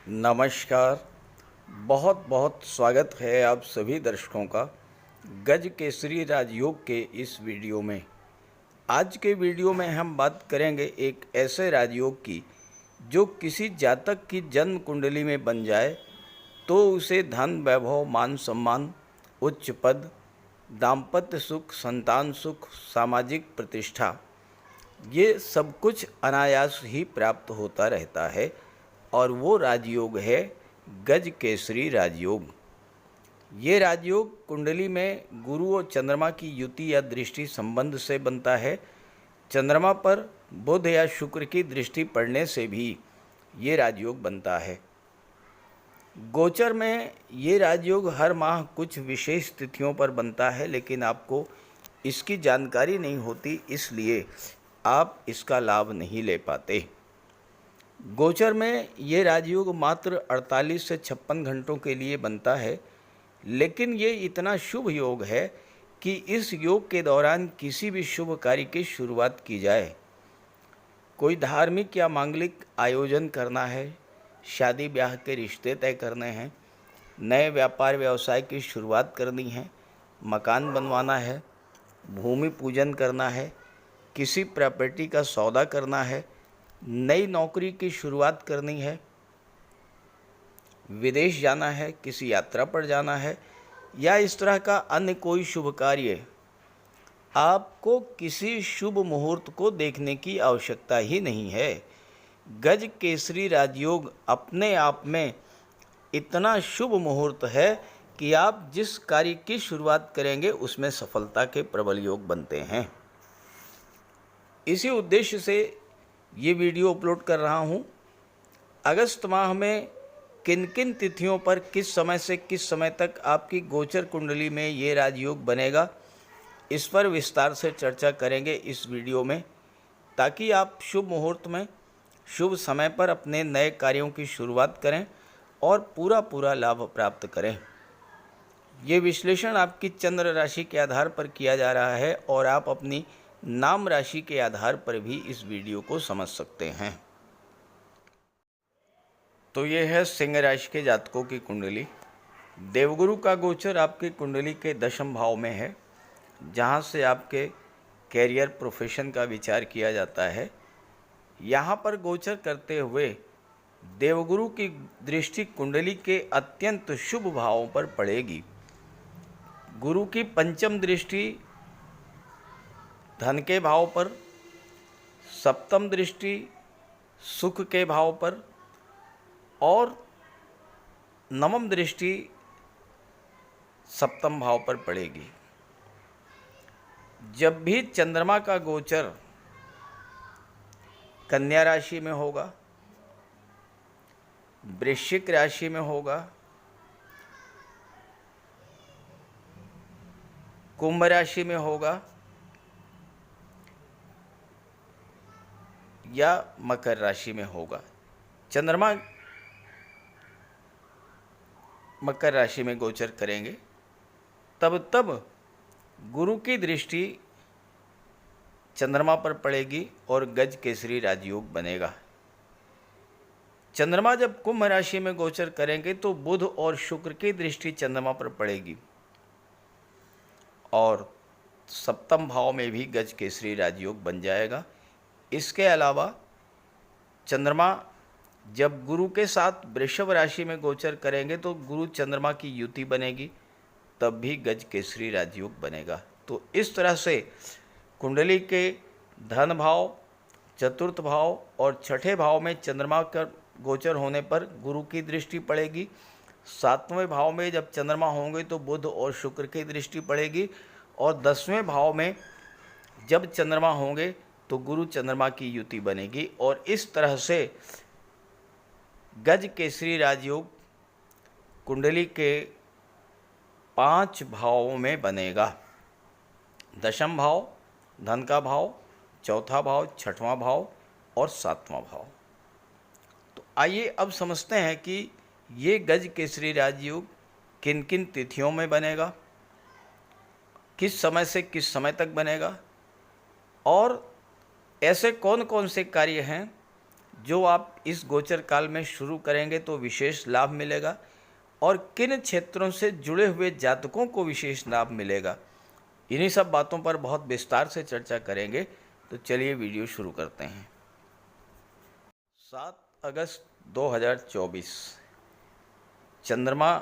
नमस्कार। बहुत बहुत स्वागत है आप सभी दर्शकों का गज केसरी राजयोग के इस वीडियो में। आज के वीडियो में हम बात करेंगे एक ऐसे राजयोग की जो किसी जातक की जन्म कुंडली में बन जाए तो उसे धन, वैभव, मान सम्मान, उच्च पद, दाम्पत्य सुख, संतान सुख, सामाजिक प्रतिष्ठा, ये सब कुछ अनायास ही प्राप्त होता रहता है। और वो राजयोग है गज केसरी राजयोग। ये राजयोग कुंडली में गुरु और चंद्रमा की युति या दृष्टि संबंध से बनता है। चंद्रमा पर बुध या शुक्र की दृष्टि पड़ने से भी ये राजयोग बनता है। गोचर में ये राजयोग हर माह कुछ विशेष तिथियों पर बनता है, लेकिन आपको इसकी जानकारी नहीं होती, इसलिए आप इसका लाभ नहीं ले पाते। गोचर में ये राजयोग मात्र 48 से 56 घंटों के लिए बनता है, लेकिन ये इतना शुभ योग है कि इस योग के दौरान किसी भी शुभ कार्य की शुरुआत की जाए, कोई धार्मिक या मांगलिक आयोजन करना है, शादी ब्याह के रिश्ते तय करने हैं, नए व्यापार व्यवसाय की शुरुआत करनी है, मकान बनवाना है, भूमि पूजन करना है, किसी प्रॉपर्टी का सौदा करना है, नई नौकरी की शुरुआत करनी है, विदेश जाना है, किसी यात्रा पर जाना है, या इस तरह का अन्य कोई शुभ कार्य, आपको किसी शुभ मुहूर्त को देखने की आवश्यकता ही नहीं है। गज केसरी राजयोग अपने आप में इतना शुभ मुहूर्त है कि आप जिस कार्य की शुरुआत करेंगे उसमें सफलता के प्रबल योग बनते हैं। इसी उद्देश्य से ये वीडियो अपलोड कर रहा हूँ। अगस्त माह में किन किन तिथियों पर किस समय से किस समय तक आपकी गोचर कुंडली में ये राजयोग बनेगा, इस पर विस्तार से चर्चा करेंगे इस वीडियो में, ताकि आप शुभ मुहूर्त में शुभ समय पर अपने नए कार्यों की शुरुआत करें और पूरा लाभ प्राप्त करें। ये विश्लेषण आपकी चंद्र राशि के आधार पर किया जा रहा है और आप अपनी नाम राशि के आधार पर भी इस वीडियो को समझ सकते हैं। तो ये है सिंह राशि के जातकों की कुंडली। देवगुरु का गोचर आपकी कुंडली के 10वें भाव में है, जहाँ से आपके कैरियर प्रोफेशन का विचार किया जाता है। यहाँ पर गोचर करते हुए देवगुरु की दृष्टि कुंडली के अत्यंत शुभ भावों पर पड़ेगी। गुरु की पंचम दृष्टि धन के भाव पर, सप्तम दृष्टि सुख के भाव पर और नवम दृष्टि सप्तम भाव पर पड़ेगी। जब भी चंद्रमा का गोचर कन्या राशि में होगा, वृश्चिक राशि में होगा, कुंभ राशि में होगा या मकर राशि में होगा, चंद्रमा मकर राशि में गोचर करेंगे, तब गुरु की दृष्टि चंद्रमा पर पड़ेगी और गज केसरी राजयोग बनेगा। चंद्रमा जब कुंभ राशि में गोचर करेंगे तो बुध और शुक्र की दृष्टि चंद्रमा पर पड़ेगी और सप्तम भाव में भी गज केसरी राजयोग बन जाएगा। इसके अलावा चंद्रमा जब गुरु के साथ वृषभ राशि में गोचर करेंगे तो गुरु चंद्रमा की युति बनेगी, तब भी गज केसरी राजयोग बनेगा। तो इस तरह से कुंडली के धन भाव, चतुर्थ भाव और छठे भाव में चंद्रमा का गोचर होने पर गुरु की दृष्टि पड़ेगी। 7वें भाव में जब चंद्रमा होंगे तो बुध और शुक्र की दृष्टि पड़ेगी और 10वें भाव में जब चंद्रमा होंगे तो गुरु चंद्रमा की युति बनेगी। और इस तरह से गज केसरी राजयोग कुंडली के 5 भावों में बनेगा। 10वां भाव धन का भाव, चौथा भाव, 6वां भाव और 7वां भाव। तो आइए अब समझते हैं कि ये गज केसरी राजयोग किन किन तिथियों में बनेगा, किस समय से किस समय तक बनेगा और ऐसे कौन कौन से कार्य हैं जो आप इस गोचर काल में शुरू करेंगे तो विशेष लाभ मिलेगा, और किन क्षेत्रों से जुड़े हुए जातकों को विशेष लाभ मिलेगा, इन्हीं सब बातों पर बहुत विस्तार से चर्चा करेंगे। तो चलिए वीडियो शुरू करते हैं। 7 अगस्त 2024 चंद्रमा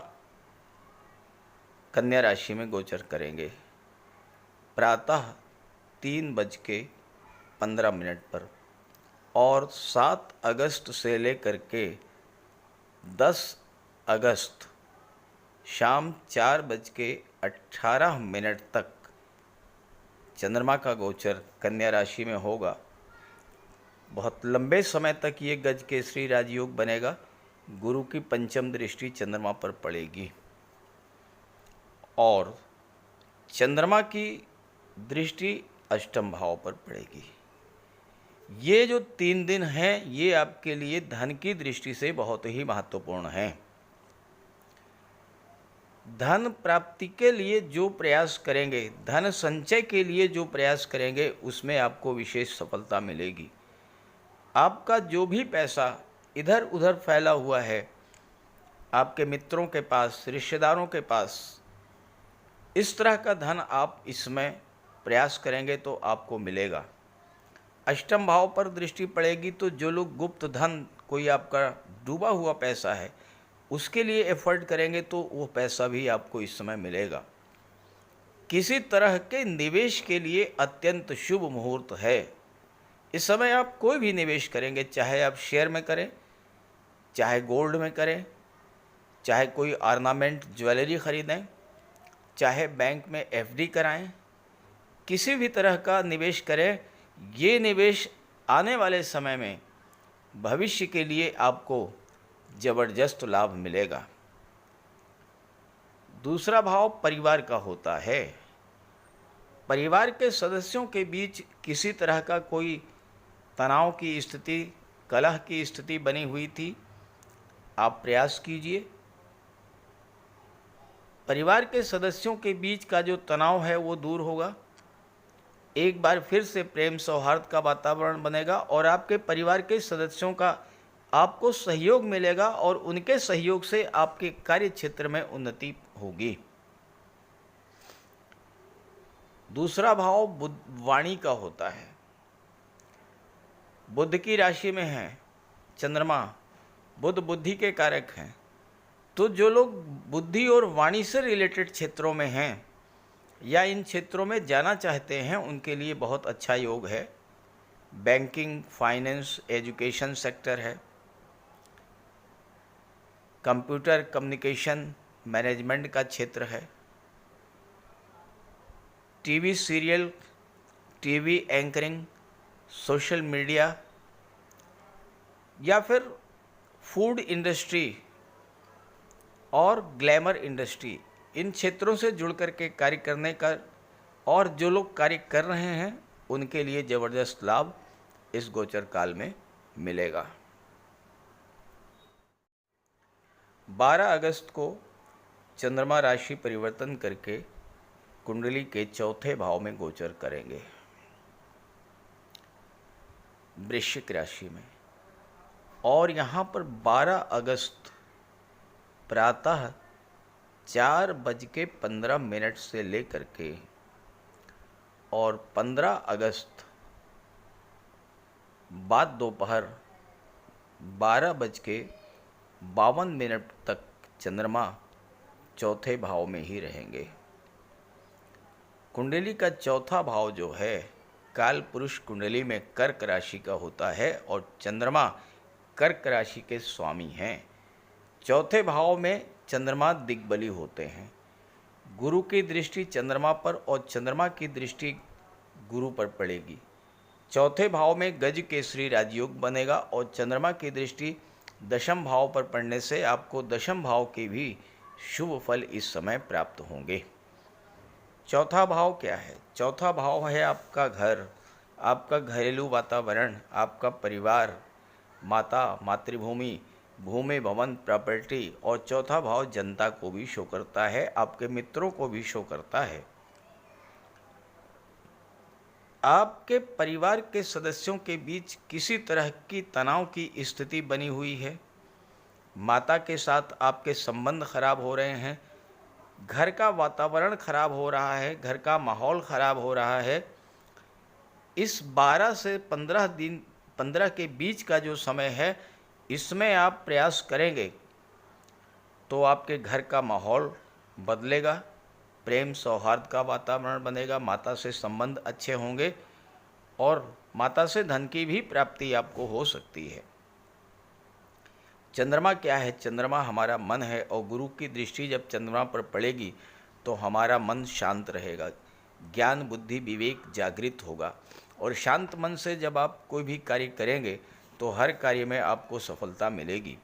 कन्या राशि में गोचर करेंगे प्रातः 3:15 पर, और 7 अगस्त से लेकर के 10 अगस्त शाम 4:18 तक चंद्रमा का गोचर कन्या राशि में होगा। बहुत लंबे समय तक ये गज केसरी राजयोग बनेगा। गुरु की पंचम दृष्टि चंद्रमा पर पड़ेगी और चंद्रमा की दृष्टि अष्टम भाव पर पड़ेगी। ये जो 3 दिन हैं ये आपके लिए धन की दृष्टि से बहुत ही महत्वपूर्ण हैं। धन प्राप्ति के लिए जो प्रयास करेंगे, धन संचय के लिए जो प्रयास करेंगे, उसमें आपको विशेष सफलता मिलेगी। आपका जो भी पैसा इधर उधर फैला हुआ है, आपके मित्रों के पास, रिश्तेदारों के पास, इस तरह का धन आप इसमें प्रयास करेंगे तो आपको मिलेगा। अष्टम भाव पर दृष्टि पड़ेगी तो जो लोग गुप्त धन, कोई आपका डूबा हुआ पैसा है, उसके लिए एफर्ट करेंगे तो वो पैसा भी आपको इस समय मिलेगा। किसी तरह के निवेश के लिए अत्यंत शुभ मुहूर्त है। इस समय आप कोई भी निवेश करेंगे, चाहे आप शेयर में करें, चाहे गोल्ड में करें, चाहे कोई ऑर्नामेंट ज्वेलरी खरीदें, चाहे बैंक में एफडी कराएं, किसी भी तरह का निवेश करें, ये निवेश आने वाले समय में भविष्य के लिए आपको जबरदस्त लाभ मिलेगा। दूसरा भाव परिवार का होता है। परिवार के सदस्यों के बीच किसी तरह का कोई तनाव की स्थिति, कलह की स्थिति बनी हुई थी, आप प्रयास कीजिए। परिवार के सदस्यों के बीच का जो तनाव है वो दूर होगा। एक बार फिर से प्रेम सौहार्द का वातावरण बनेगा और आपके परिवार के सदस्यों का आपको सहयोग मिलेगा और उनके सहयोग से आपके कार्य क्षेत्र में उन्नति होगी। दूसरा भाव वाणी का होता है। बुध की राशि में है चंद्रमा, बुध बुद्धि के कारक हैं। तो जो लोग बुद्धि और वाणी से रिलेटेड क्षेत्रों में हैं या इन क्षेत्रों में जाना चाहते हैं, उनके लिए बहुत अच्छा योग है। बैंकिंग, फाइनेंस, एजुकेशन सेक्टर है, कंप्यूटर कम्युनिकेशन मैनेजमेंट का क्षेत्र है, TV serial, TV anchoring, social media या फिर फूड इंडस्ट्री और ग्लैमर इंडस्ट्री, इन क्षेत्रों से जुड़ कर के कार्य करने का, और जो लोग कार्य कर रहे हैं उनके लिए ज़बरदस्त लाभ इस गोचर काल में मिलेगा। 12 अगस्त को चंद्रमा राशि परिवर्तन करके कुंडली के चौथे भाव में गोचर करेंगे वृश्चिक राशि में, और यहाँ पर 12 अगस्त प्रातः 4:15 से लेकर के और 15 अगस्त बाद दोपहर 12:52 तक चंद्रमा चौथे भाव में ही रहेंगे। कुंडली का चौथा भाव जो है काल पुरुष कुंडली में कर्क राशि का होता है और चंद्रमा कर्क राशि के स्वामी हैं। चौथे भाव में चंद्रमा दिग्बली होते हैं। गुरु की दृष्टि चंद्रमा पर और चंद्रमा की दृष्टि गुरु पर पड़ेगी। चौथे भाव में गज केसरी राजयोग बनेगा और चंद्रमा की दृष्टि दशम भाव पर पड़ने से आपको दशम भाव के भी शुभ फल इस समय प्राप्त होंगे। चौथा भाव क्या है? चौथा भाव है आपका घर, आपका घरेलू वातावरण, आपका परिवार, माता, मातृभूमि, भूमि, भवन, प्रॉपर्टी, और चौथा भाव जनता को भी शो करता है, आपके मित्रों को भी शो करता है। आपके परिवार के सदस्यों के बीच किसी तरह की तनाव की स्थिति बनी हुई है, माता के साथ आपके संबंध खराब हो रहे हैं, घर का वातावरण खराब हो रहा है, घर का माहौल खराब हो रहा है। इस 12 से 15 के बीच का जो समय है, इसमें आप प्रयास करेंगे तो आपके घर का माहौल बदलेगा, प्रेम सौहार्द का वातावरण बनेगा, माता से संबंध अच्छे होंगे और माता से धन की भी प्राप्ति आपको हो सकती है। चंद्रमा क्या है? चंद्रमा हमारा मन है और गुरु की दृष्टि जब चंद्रमा पर पड़ेगी तो हमारा मन शांत रहेगा, ज्ञान बुद्धि विवेक जागृत होगा और शांत मन से जब आप कोई भी कार्य करेंगे तो हर कार्य में आपको सफलता मिलेगी।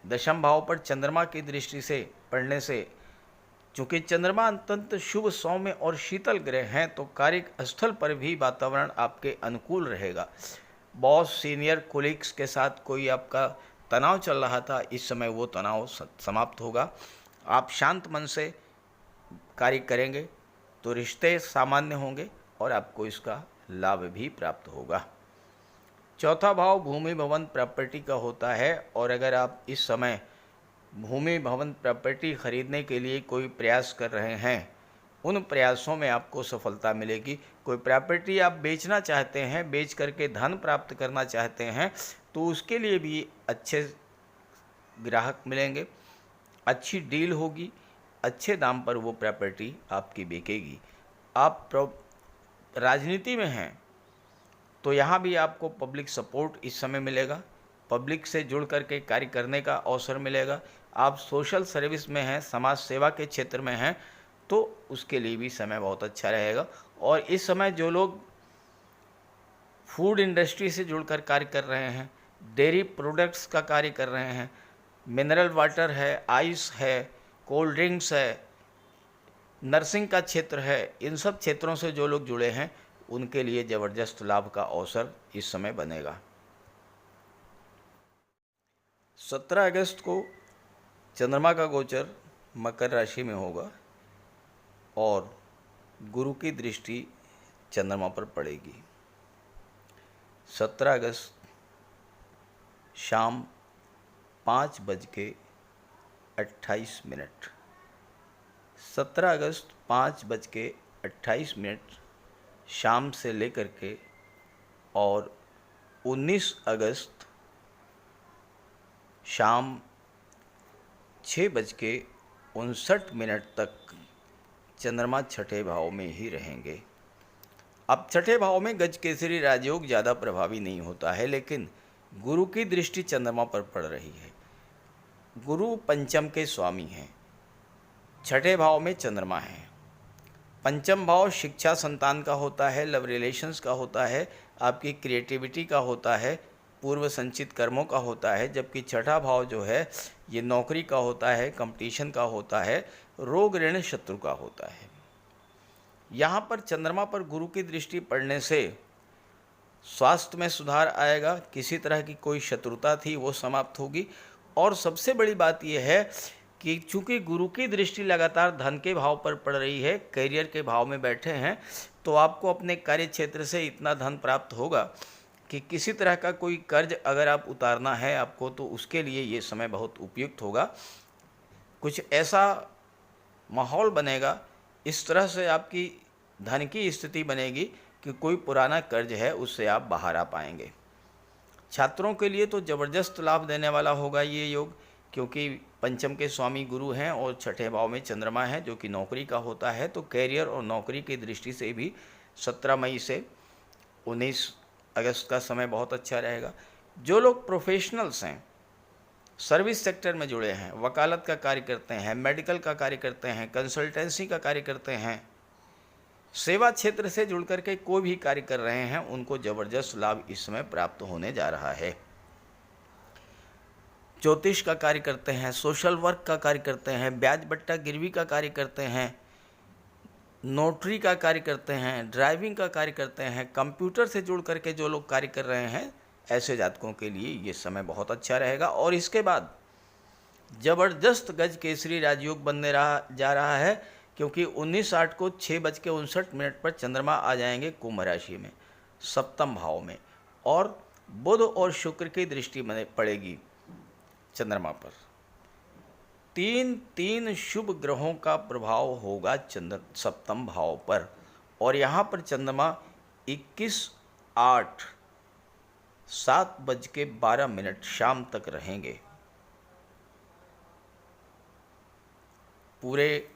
दशम भाव पर चंद्रमा की दृष्टि से पड़ने से, चूँकि चंद्रमा अत्यंत शुभ सौम्य और शीतल ग्रह हैं, तो कार्य स्थल पर भी वातावरण आपके अनुकूल रहेगा। बॉस सीनियर कोलीग्स के साथ कोई आपका तनाव चल रहा था, इस समय वो तनाव समाप्त होगा। आप शांत मन से कार्य करेंगे तो रिश्ते सामान्य होंगे और आपको इसका लाभ भी प्राप्त होगा। चौथा भाव भूमि भवन प्रॉपर्टी का होता है और अगर आप इस समय भूमि भवन प्रॉपर्टी खरीदने के लिए कोई प्रयास कर रहे हैं, उन प्रयासों में आपको सफलता मिलेगी। कोई प्रॉपर्टी आप बेचना चाहते हैं, बेच करके धन प्राप्त करना चाहते हैं, तो उसके लिए भी अच्छे ग्राहक मिलेंगे, अच्छी डील होगी, अच्छे दाम पर वो प्रॉपर्टी आपकी बिकेगी। आप राजनीति में हैं तो यहाँ भी आपको पब्लिक सपोर्ट इस समय मिलेगा, पब्लिक से जुड़ करके कार्य करने का अवसर मिलेगा। आप सोशल सर्विस में हैं, समाज सेवा के क्षेत्र में हैं, तो उसके लिए भी समय बहुत अच्छा रहेगा। और इस समय जो लोग फूड इंडस्ट्री से जुड़कर कार्य कर रहे हैं, डेयरी प्रोडक्ट्स का कार्य कर रहे हैं, मिनरल वाटर है, आइस है, कोल्ड ड्रिंक्स है, नर्सिंग का क्षेत्र है, इन सब क्षेत्रों से जो लोग जुड़े हैं उनके लिए ज़बरदस्त लाभ का अवसर इस समय बनेगा। 17 अगस्त को चंद्रमा का गोचर मकर राशि में होगा और गुरु की दृष्टि चंद्रमा पर पड़ेगी। 17 अगस्त शाम 5:28। 17 अगस्त 5:28 शाम से लेकर के और 19 अगस्त शाम 6:59 तक चंद्रमा छठे भाव में ही रहेंगे। अब छठे भाव में गज केसरी राजयोग ज़्यादा प्रभावी नहीं होता है, लेकिन गुरु की दृष्टि चंद्रमा पर पड़ रही है। गुरु पंचम के स्वामी हैं, छठे भाव में चंद्रमा है। पंचम भाव शिक्षा संतान का होता है, लव रिलेशंस का होता है, आपकी क्रिएटिविटी का होता है, पूर्व संचित कर्मों का होता है, जबकि छठा भाव जो है ये नौकरी का होता है, कंपटीशन का होता है, रोग ऋण शत्रु का होता है। यहाँ पर चंद्रमा पर गुरु की दृष्टि पड़ने से स्वास्थ्य में सुधार आएगा, किसी तरह की कोई शत्रुता थी वो समाप्त होगी। और सबसे बड़ी बात यह है कि चूंकि गुरु की दृष्टि लगातार धन के भाव पर पड़ रही है, करियर के भाव में बैठे हैं, तो आपको अपने कार्य क्षेत्र से इतना धन प्राप्त होगा कि किसी तरह का कोई कर्ज अगर आप उतारना है आपको, तो उसके लिए ये समय बहुत उपयुक्त होगा। कुछ ऐसा माहौल बनेगा, इस तरह से आपकी धन की स्थिति बनेगी कि कोई पुराना कर्ज है उससे आप बाहर आ पाएंगे। छात्रों के लिए तो ज़बरदस्त लाभ देने वाला होगा ये योग, क्योंकि पंचम के स्वामी गुरु हैं और छठे भाव में चंद्रमा है जो कि नौकरी का होता है। तो कैरियर और नौकरी की दृष्टि से भी 17 मई से 19 अगस्त का समय बहुत अच्छा रहेगा। जो लोग प्रोफेशनल्स हैं, सर्विस सेक्टर में जुड़े हैं, वकालत का कार्य करते हैं, मेडिकल का कार्य करते हैं, कंसल्टेंसी का कार्य करते हैं, सेवा क्षेत्र से जुड़ करके कोई भी कार्य कर रहे हैं, उनको ज़बरदस्त लाभ इस समय प्राप्त होने जा रहा है। ज्योतिष का कार्य करते हैं, सोशल वर्क का कार्य करते हैं, ब्याज बट्टा गिरवी का कार्य करते हैं, नोटरी का कार्य करते हैं, ड्राइविंग का कार्य करते हैं, कंप्यूटर से जुड़ करके जो लोग कार्य कर रहे हैं, ऐसे जातकों के लिए ये समय बहुत अच्छा रहेगा। और इसके बाद ज़बरदस्त गज केसरी राजयोग बनने जा रहा है, क्योंकि 19:08 को 6:59 पर चंद्रमा आ जाएंगे कुंभ राशि में, सप्तम भाव में, और बुध और शुक्र की दृष्टि पड़ेगी चंद्रमा पर। तीन शुभ ग्रहों का प्रभाव होगा सप्तम भाव पर, और यहाँ पर चंद्रमा 21:08 7:12 शाम तक रहेंगे। पूरे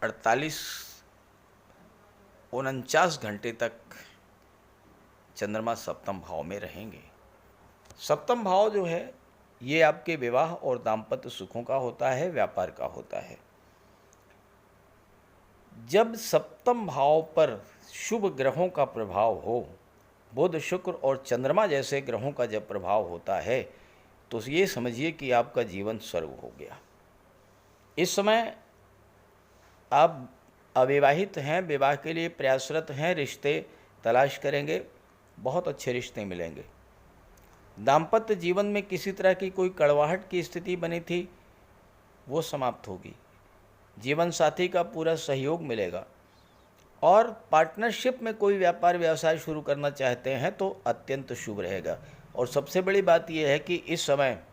49 घंटे तक चंद्रमा सप्तम भाव में रहेंगे। सप्तम भाव जो है ये आपके विवाह और दाम्पत्य सुखों का होता है, व्यापार का होता है। जब सप्तम भाव पर शुभ ग्रहों का प्रभाव हो, बुध, शुक्र और चंद्रमा जैसे ग्रहों का जब प्रभाव होता है, तो ये समझिए कि आपका जीवन स्वर्ग हो गया। इस समय आप अविवाहित हैं, विवाह के लिए प्रयासरत हैं, रिश्ते तलाश करेंगे, बहुत अच्छे रिश्ते मिलेंगे। दाम्पत्य जीवन में किसी तरह की कोई कड़वाहट की स्थिति बनी थी, वो समाप्त होगी। जीवन साथी का पूरा सहयोग मिलेगा, और पार्टनरशिप में कोई व्यापार व्यवसाय शुरू करना चाहते हैं तो अत्यंत शुभ रहेगा। और सबसे बड़ी बात यह है कि इस समय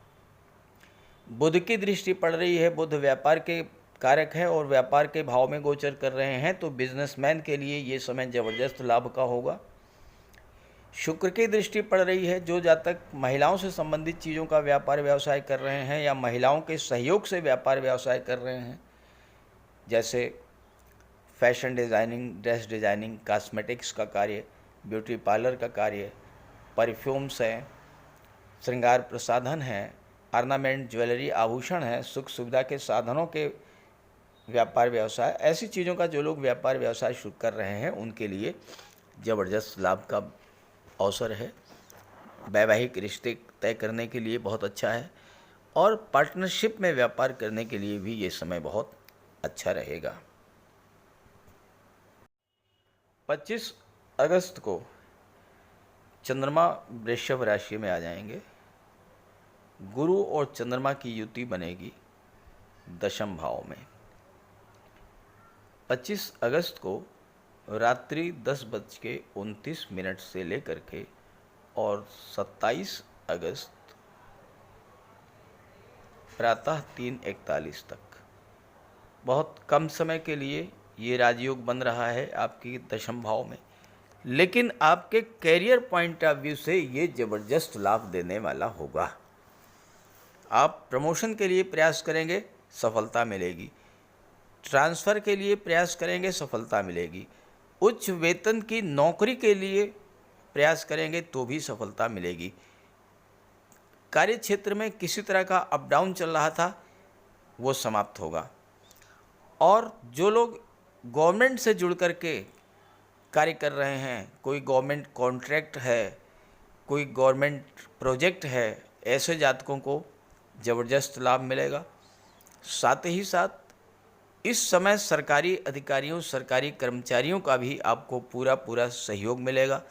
बुध की दृष्टि पड़ रही है, बुध व्यापार के कारक हैं और व्यापार के भाव में गोचर कर रहे हैं, तो बिजनेसमैन के लिए ये समय ज़बरदस्त लाभ का होगा। शुक्र की दृष्टि पड़ रही है, जो जातक महिलाओं से संबंधित चीज़ों का व्यापार व्यवसाय कर रहे हैं या महिलाओं के सहयोग से व्यापार व्यवसाय कर रहे हैं, जैसे fashion designing, dress designing, cosmetics का कार्य, ब्यूटी पार्लर का कार्य, परफ्यूम्स हैं, श्रृंगार प्रसाधन हैं, ऑर्नामेंट, ज्वेलरी, आभूषण हैं, सुख सुविधा के साधनों के व्यापार व्यवसाय, ऐसी चीज़ों का जो लोग व्यापार व्यवसाय शुरू कर रहे हैं उनके लिए ज़बरदस्त लाभ का अवसर है। वैवाहिक रिश्ते तय करने के लिए बहुत अच्छा है, और पार्टनरशिप में व्यापार करने के लिए भी ये समय बहुत अच्छा रहेगा। 25 अगस्त को चंद्रमा वृषभ राशि में आ जाएंगे। गुरु और चंद्रमा की युति बनेगी दशम भाव में। 25 अगस्त को रात्रि 10:29 से लेकर के और 27 अगस्त प्रातः 3:41 तक बहुत कम समय के लिए ये राजयोग बन रहा है आपकी दशम भाव में, लेकिन आपके कैरियर पॉइंट ऑफ व्यू से ये ज़बरदस्त लाभ देने वाला होगा। आप प्रमोशन के लिए प्रयास करेंगे, सफलता मिलेगी। ट्रांसफ़र के लिए प्रयास करेंगे, सफलता मिलेगी। उच्च वेतन की नौकरी के लिए प्रयास करेंगे तो भी सफलता मिलेगी। कार्य क्षेत्र में किसी तरह का अप डाउन चल रहा था, वो समाप्त होगा। और जो लोग गवर्नमेंट से जुड़ कर के कार्य कर रहे हैं, कोई गवर्नमेंट कॉन्ट्रैक्ट है, कोई गवर्नमेंट प्रोजेक्ट है, ऐसे जातकों को ज़बरदस्त लाभ मिलेगा। साथ ही साथ इस समय सरकारी अधिकारियों, सरकारी कर्मचारियों का भी आपको पूरा सहयोग मिलेगा।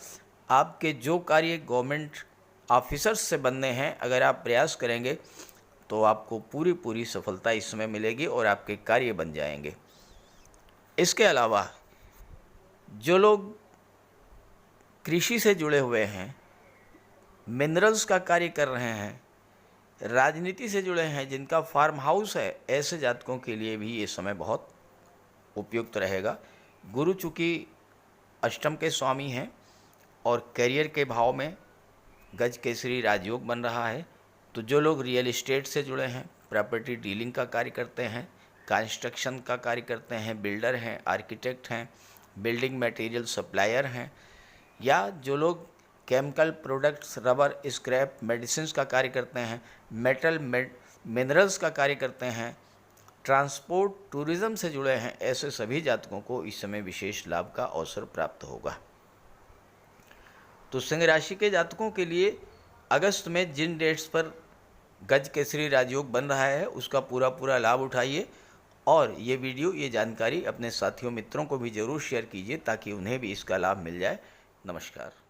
आपके जो कार्य गवर्नमेंट ऑफिसर्स से बनने हैं, अगर आप प्रयास करेंगे तो आपको पूरी सफलता इस समय मिलेगी और आपके कार्य बन जाएंगे। इसके अलावा जो लोग कृषि से जुड़े हुए हैं, मिनरल्स का कार्य कर रहे हैं, राजनीति से जुड़े हैं, जिनका फार्म हाउस है, ऐसे जातकों के लिए भी ये समय बहुत उपयुक्त रहेगा। गुरु चूँकि अष्टम के स्वामी हैं और करियर के भाव में गज केसरी राजयोग बन रहा है, तो जो लोग रियल एस्टेट से जुड़े हैं, प्रॉपर्टी डीलिंग का कार्य करते हैं, कंस्ट्रक्शन का कार्य करते हैं, बिल्डर हैं, आर्किटेक्ट हैं, बिल्डिंग मटेरियल सप्लायर हैं, या जो लोग chemical products, rubber, scrap, medicines का कार्य करते हैं, मेटल, मिनरल्स का कार्य करते हैं, ट्रांसपोर्ट, टूरिज़्म से जुड़े हैं, ऐसे सभी जातकों को इस समय विशेष लाभ का अवसर प्राप्त होगा। तो सिंह राशि के जातकों के लिए अगस्त में जिन डेट्स पर गज केसरी राजयोग बन रहा है, उसका पूरा लाभ उठाइए, और ये वीडियो, ये जानकारी अपने साथियों, मित्रों को भी ज़रूर शेयर कीजिए ताकि उन्हें भी इसका लाभ मिल जाए। नमस्कार।